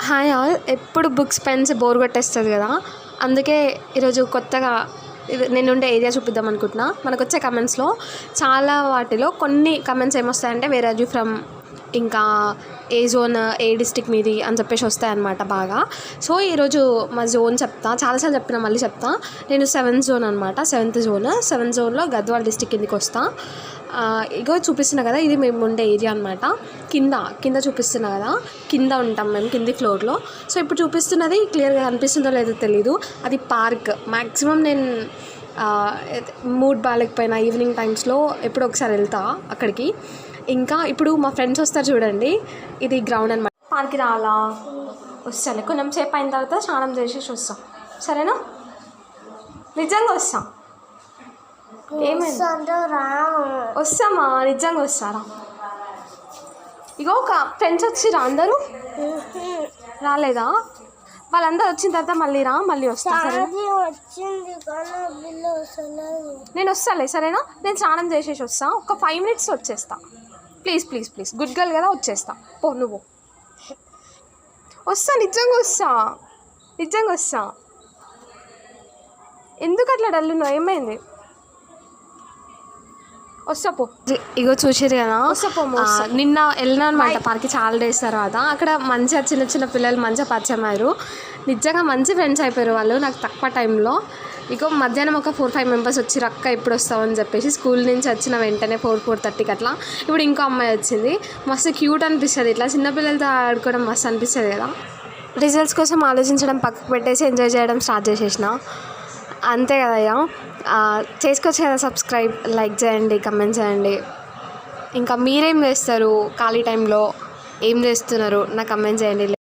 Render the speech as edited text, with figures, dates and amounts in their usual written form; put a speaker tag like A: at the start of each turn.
A: Hi all. ఎప్పుడు books pens bore కొట్టేస్తుంది కదా, అందుకే ఈరోజు కొత్తగా నేను ఉండే ఏరియా చూపిద్దాం అనుకుంటున్నా. మనకు వచ్చే కమెంట్స్లో చాలా వాటిలో కొన్ని కమెంట్స్ ఏమొస్తాయంటే వేర్ ఆర్ యూ ఫ్రమ్, ఇంకా ఏ జోన్, ఏ డిస్టిక్ మీది అని చెప్పేసి వస్తాయన్నమాట బాగా. సో ఈరోజు మా జోన్ చెప్తా, చాలాసార్లు చెప్పిన మళ్ళీ చెప్తా. నేను 7th జోన్ అనమాట, 7th జోన్లో గద్వాల్ డిస్టిక్ కిందికి వస్తా. ఇగో చూపిస్తున్నా కదా, ఇది మేము ఉండే ఏరియా అనమాట. కింద చూపిస్తున్నా కదా, కింద ఉంటాం మేము, కింది ఫ్లోర్లో. సో ఇప్పుడు చూపిస్తున్నది క్లియర్గా కనిపిస్తుందో లేదో తెలీదు, అది పార్క్. మ్యాక్సిమం నేను మూడ్ బాగాలేకపోయినా ఈవినింగ్ టైమ్స్లో ఎప్పుడో ఒకసారి వెళ్తా అక్కడికి. ఇంకా ఇప్పుడు మా ఫ్రెండ్స్ వస్తారు చూడండి, ఇది గ్రౌండ్ అనమాట. పార్క్కి రావాలా? వస్తాను, కొంచెం సేపు అయిన తర్వాత స్నానం చేసేసి వస్తాం, సరేనా? నిజంగా వస్తాం. ఏమైంది? వస్తామా, నిజంగా వస్తారా? ఇగో ఒక ఫ్రెండ్స్ వచ్చిరా, అందరూ రాలేదా? వాళ్ళందరూ వచ్చిన తర్వాత మళ్ళీ వస్తా, సరే? నేను వస్తాలే, సరేనా? నేను స్నానం చేసేసి వస్తా, ఒక 5 minutes వచ్చేస్తా. ప్లీజ్ గుడ్ గర్ల్ కదా, వచ్చేస్తా. పో నువ్వు. వస్తా, నిజంగా వస్తా. ఎందుకు అట్లా డల్లున్నావు? ఏమైంది? వస్తా పో. ఇగో చూసిరు కదా, నిన్న వెళ్ళినా అనమాట పార్క్కి చాలా డేస్ తర్వాత. అక్కడ మంచిగా చిన్న పిల్లలు మంచిగా పరిచయం అయ్యారు, నిజంగా మంచి ఫ్రెండ్స్ అయిపోయారు వాళ్ళు నాకు తక్కువ టైంలో. ఇగో మధ్యాహ్నం ఒక 4-5 members వచ్చి అక్క ఎప్పుడు వస్తామని చెప్పేసి, స్కూల్ నుంచి వచ్చిన వెంటనే 4-4:30కి అట్లా. ఇప్పుడు ఇంకో అమ్మాయి వచ్చింది, మస్తు క్యూట్ అనిపిస్తుంది. ఇట్లా చిన్నపిల్లలతో ఆడుకోవడం మస్తు అనిపిస్తుంది కదా. రిజల్ట్స్ కోసం ఆలోచించడం పక్కకు పెట్టేసి ఎంజాయ్ చేయడం స్టార్ట్ చేసేసిన, అంతే కదా. ఇక చేసుకోవచ్చు కదా, సబ్స్క్రైబ్, లైక్ చేయండి, కమెంట్ చేయండి. ఇంకా మీరేం చేస్తారు ఖాళీ టైంలో, ఏం చేస్తున్నారు నాకు కమెంట్ చేయండి.